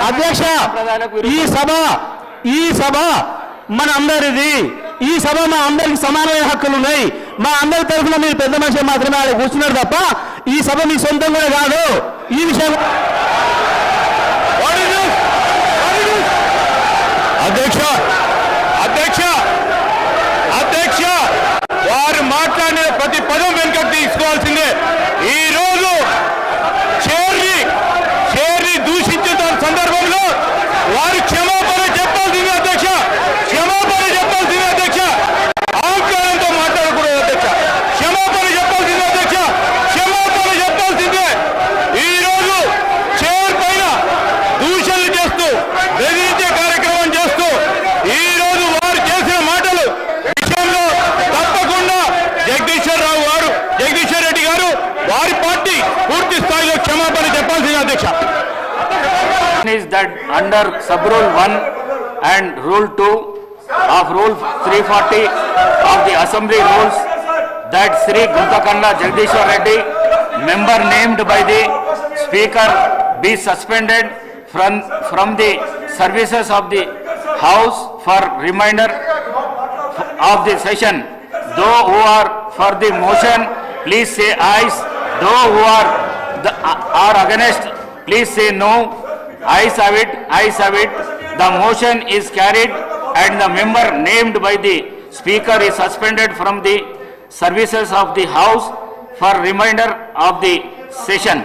అధ్యక్ష ఈ సభ మన అందరిది. ఈ సభ మా అందరికి సమానమైన హక్కులు ఉన్నాయి. మా అందరి తరఫున మీరు పెద్ద మనిషి మాత్రమే ఆడ కూర్చున్నారు తప్ప ఈ సభ మీ సొంతం కూడా కాదు. ఈ విషయం అధ్యక్ష వారు మాట్లాడిన ప్రతి పదం వెనుకకు తీసుకోవాల్సిందే. ఈ రోజు చైర్ని దూషించిన సందర్భంలో వారు క్షమాపణ చెప్పాల్సిందే అధ్యక్ష. క్షమాపణ చెప్పాల్సిందే అధ్యక్ష. అహంకారంతో మాట్లాడకూడదు అధ్యక్ష. క్షమాపణ చెప్పాల్సిందే అధ్యక్ష. క్షమాపణ చెప్పాల్సిందే. ఈ రోజు చైర్ పైన దూషణలు చేస్తూ బెదిరించే కార్యక్రమం చేస్తూ ఈ రోజు వారు చేసిన మాటలు విషయంలో తప్పకుండా జగదీశ్వర్ రెడ్డి గారు వారి పార్టీ పూర్తి స్థాయిలో క్షమాపణ చెప్పాల్సిందే అధ్యక్ష. Is that under sub rule 1 and rule 2 of rule 340 of the assembly rules that Sri Guntakanda Jagdishwar Reddy, member named by the speaker, be suspended from the services of the house for remainder of the session. Those who are for the motion, please say ayes. Those who are against, please say no. Ayes have it. The motion is carried and the member named by the speaker is suspended from the services of the house for remainder of the session.